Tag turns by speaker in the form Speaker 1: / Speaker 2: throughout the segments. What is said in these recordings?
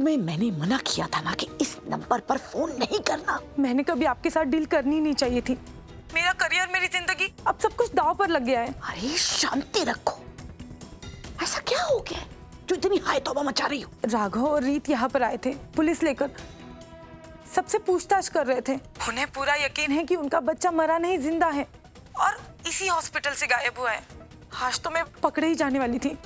Speaker 1: तुम्हें मैंने मना किया था ना कि इस नंबर पर फोन नहीं करना।
Speaker 2: मैंने कभी आपके साथ डील करनी नहीं चाहिए थी। मेरा करियर, मेरी जिंदगी, अब सब कुछ दांव पर लग गया है।
Speaker 1: अरे शांति रखो। ऐसा क्या हो गया जो इतनी हाय तौबा मचा रही हो?
Speaker 2: राघव और रीत यहाँ पर आए थे पुलिस लेकर, सबसे पूछताछ कर रहे थे। उन्हें पूरा यकीन है कि उनका बच्चा मरा नहीं, जिंदा है और इसी हॉस्पिटल से गायब हुआ है। आज तो मैं पकड़े ही जाने वाली थी।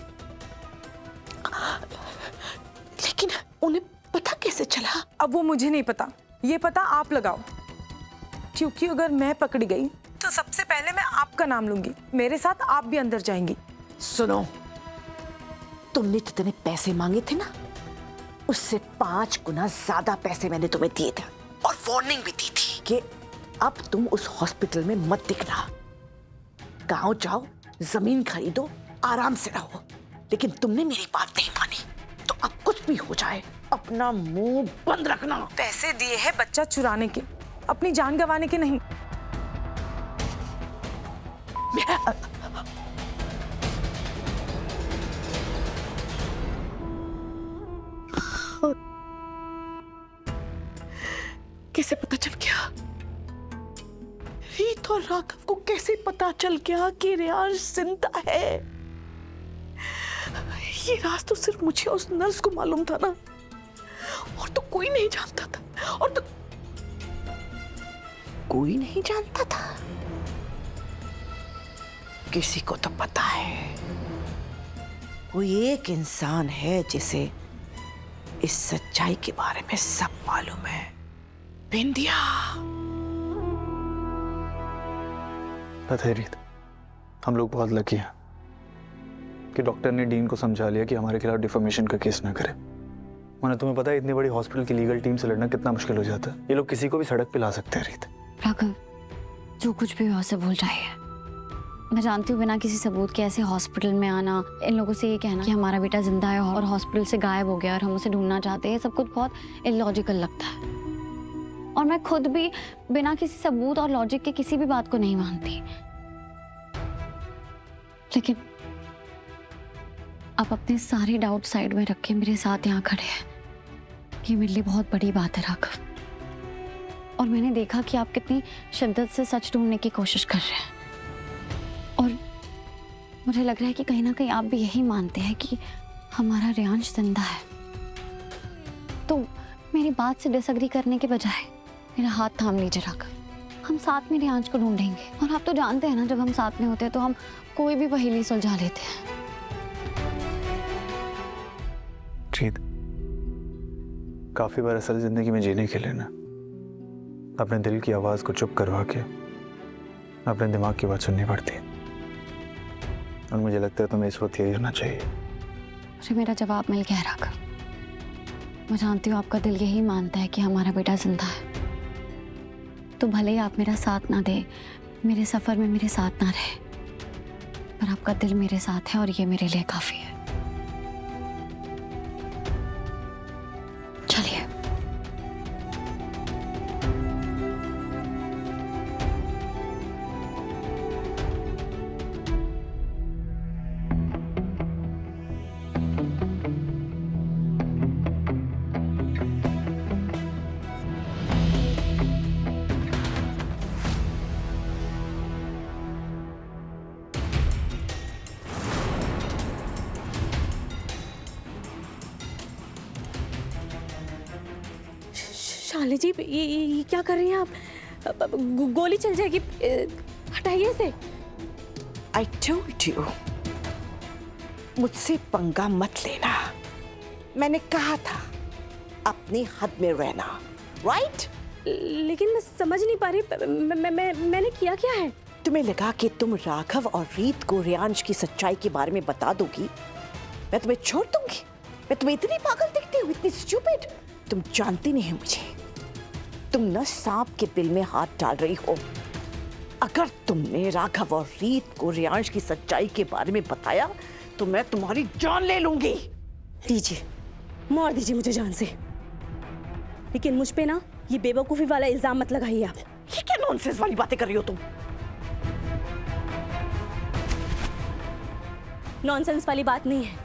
Speaker 1: लेकिन उन्हें पता कैसे चला?
Speaker 2: अब वो मुझे नहीं पता, ये पता आप लगाओ, क्योंकि अगर मैं पकड़ी गई तो सबसे पहले मैं आपका नाम लूंगी। मेरे साथ आप भी अंदर जाएंगी।
Speaker 1: सुनो, तुमने जितने पैसे मांगे थे ना, उससे 5 गुना ज्यादा पैसे मैंने तुम्हें दिए थे और वार्निंग भी दी थी कि अब तुम उस हॉस्पिटल में मत दिखना। गांव जाओ, जमीन खरीदो, आराम से रहो। लेकिन तुमने मेरी बात नहीं मानी, तो अब कुछ भी हो जाए अपना मुंह बंद रखना।
Speaker 2: पैसे दिए हैं बच्चा चुराने के, अपनी जान गंवाने के नहीं।
Speaker 1: कैसे पता चल गया? रीत और राघव को कैसे पता चल गया कि रियांश जिंदा है? ये राज तो सिर्फ मुझे और उस नर्स को मालूम था ना, और तो कोई नहीं जानता था। और तो कोई नहीं जानता था। किसी को तो पता है। कोई एक इंसान है जिसे इस सच्चाई के बारे में सब मालूम है। बिंदिया।
Speaker 3: पता है रीत, हम लोग बहुत लकी हैं कि डॉक्टर ने डीन को समझा लिया कि हमारे खिलाफ डिफेमेशन का केस ना करे। वरना तुम्हें पता है इतनी बड़ी हॉस्पिटल की लीगल टीम से लड़ना कितना मुश्किल हो जाता है। ये लोग किसी को भी सड़क पे ला सकते हैं। रीत,
Speaker 4: राघव, जो कुछ भी हुआ से भूल जाइए। मैं जानती हूँ बिना किसी सबूत के ऐसे हॉस्पिटल में आना, इन लोगों से ये कहना कि हमारा बेटा जिंदा है और हॉस्पिटल से गायब हो गया और हम उसे ढूंढना चाहते हैं, सब कुछ बहुत इलॉजिकल लगता है। और मैं खुद भी बिना किसी सबूत और लॉजिक के किसी भी बात को नहीं मानती। लेकिन आप अपने सारे डाउट साइड में रख के मेरे साथ यहाँ खड़े हैं, ये मेरे लिए बहुत बड़ी बात है राघव। और मैंने देखा कि आप कितनी शिद्दत से सच ढूंढने की कोशिश कर रहे हैं, और मुझे लग रहा है कि कहीं ना कहीं आप भी यही मानते हैं कि हमारा रियांश जिंदा है। तो मेरी बात से डिसएग्री करने के बजाय मेरा हाथ थाम लीजिए राघव, हम साथ में रियांश को ढूंढेंगे। और आप तो जानते हैं ना, जब हम साथ में होते हैं तो हम कोई भी पहेली सुलझा लेते हैं।
Speaker 3: रीत, काफी बार असल जिंदगी में जीने के लिए ना अपने दिल की आवाज को चुप करवा के अपने दिमाग की बात सुननी पड़ती है। और मुझे लगता है तुम्हें इस वक्त यही होना चाहिए।
Speaker 4: मुझे मेरा जवाब मिल गया राघव। मैं जानती हूँ आपका दिल यही मानता है कि हमारा बेटा जिंदा है। तो भले ही आप मेरा साथ ना दे, मेरे सफर में मेरे साथ ना रहे, पर आपका दिल मेरे साथ है और ये मेरे लिए काफी है। चलिए।
Speaker 5: शाली जी, ये क्या कर रही हैं आप? गोली चल जाएगी, हटाइए इसे।
Speaker 1: I told you, मुझसे पंगा मत लेना। मैंने कहा था अपनी हद में रहना, राइट?
Speaker 5: लेकिन मैं समझ नहीं पा रही, मैंने किया क्या है?
Speaker 1: तुम्हें लगा कि तुम राघव और रीत को रियांश की सच्चाई के बारे में बता दोगी, मैं तुम्हें छोड़ दूंगी? मैं तुम्हें इतनी पागल दिखती हूँ, इतनी स्टूपिड? तुम जानती नहीं हो मुझे। तुम न सांप के बिल में हाथ डाल रही हो। अगर तुमने राघव और रीत को रियांश की सच्चाई के बारे में बताया तो मैं तुम्हारी जान ले लूंगी।
Speaker 5: लीजिए, मार दीजिए मुझे जान से, लेकिन मुझ पे ना ये बेवकूफी वाला इल्जाम मत लगाइए आप।
Speaker 1: ये क्या नॉनसेंस वाली बातें कर रही हो तुम?
Speaker 5: नॉनसेंस वाली बात नहीं है,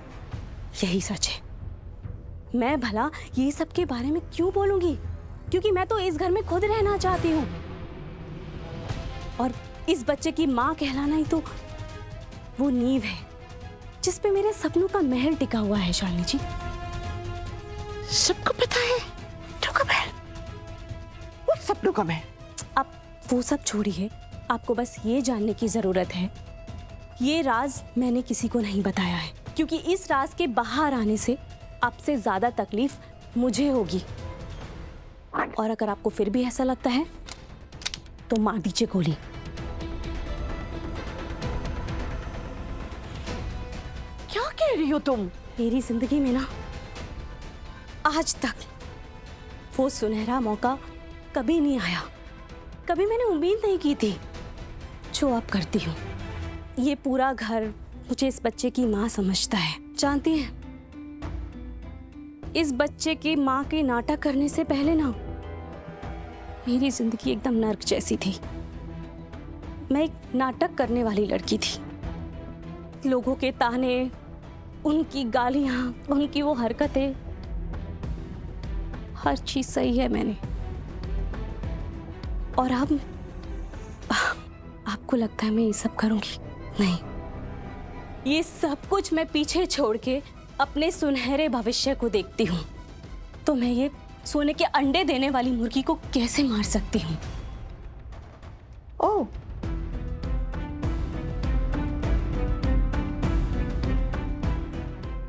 Speaker 5: यही सच है। मैं भला ये सब के बारे में क्यों बोलूंगी, क्योंकि मैं तो इस घर में खुद रहना चाहती हूँ और इस बच्चे की माँ कहलाना ही तो वो नींव है जिस पे मेरे सपनों का महल टिका हुआ है। शालिनी जी,
Speaker 1: सबको पता है का महल, वो सपनों का महल।
Speaker 5: आप वो सब छोड़िए, आपको बस ये जानने की जरूरत है ये राज मैंने किसी को नहीं बताया है, क्योंकि इस राज के बाहर आने से आपसे ज्यादा तकलीफ मुझे होगी। और अगर आपको फिर भी ऐसा लगता है तो मार दीजिए गोली।
Speaker 1: क्या कह रही हो तुम?
Speaker 5: मेरी जिंदगी में ना आज तक वो सुनहरा मौका कभी नहीं आया, कभी मैंने उम्मीद नहीं की थी जो अब करती हूँ। ये पूरा घर मुझे इस बच्चे की माँ समझता है। जानती हैं, इस बच्चे की माँ के नाटक करने से पहले ना मेरी जिंदगी एकदम नर्क जैसी थी। मैं एक नाटक करने वाली लड़की थी। लोगों के ताने, उनकी गालियां, उनकी वो हरकतें, हर चीज सही है मैंने। और अब आपको लगता है मैं ये सब करूंगी? नहीं, ये सब कुछ मैं पीछे छोड़ के अपने सुनहरे भविष्य को देखती हूँ। तो मैं ये सोने के अंडे देने वाली मुर्गी को कैसे मार सकती हूँ?
Speaker 1: ओह,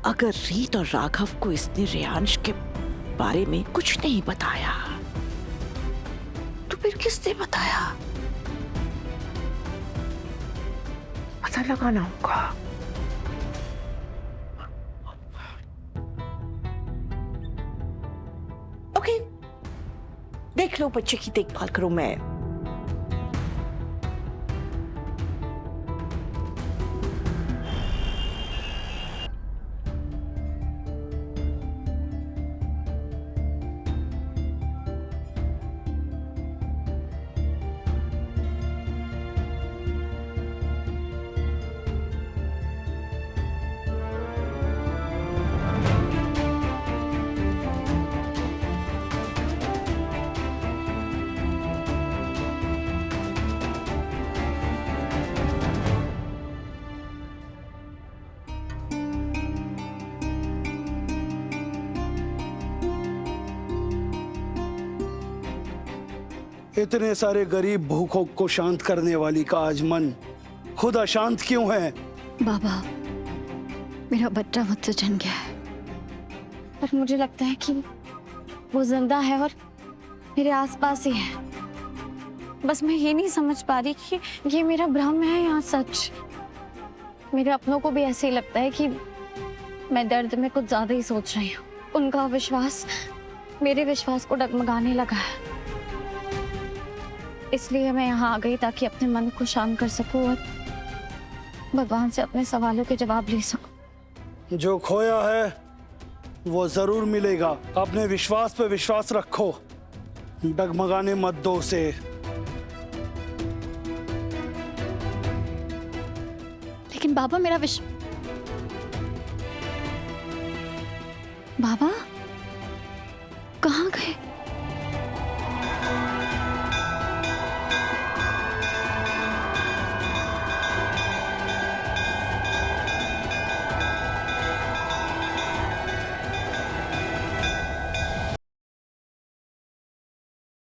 Speaker 1: अगर रीत और राघव को इसने रेयांश के बारे में कुछ नहीं बताया तो फिर किसने बताया? पता लगाना होगा। ओके, देख लो, बच्चे की देखभाल करो। मैं
Speaker 6: इतने सारे गरीब भूखों को शांत करने वाली का आज मन खुद अशांत क्यों है?
Speaker 4: बाबा, मेरा बच्चा मुझसे छन गया है, पर मुझे लगता है कि वो जिंदा है और मेरे आसपास ही है। बस मैं ये नहीं समझ पा रही कि ये मेरा भ्रम है या सच। मेरे अपनों को भी ऐसे ही लगता है कि मैं दर्द में कुछ ज्यादा ही सोच रही हूँ। उनका विश्वास मेरे विश्वास को डगमगाने लगा है। इसलिए मैं यहाँ आ गई ताकि अपने मन को शांत कर सकूं और भगवान से अपने सवालों के जवाब ले सकूं।
Speaker 6: जो खोया है वो जरूर मिलेगा। अपने विश्वास पे विश्वास रखो, डगमगाने मत दो उसे।
Speaker 4: लेकिन बाबा, मेरा बाबा कहाँ गए?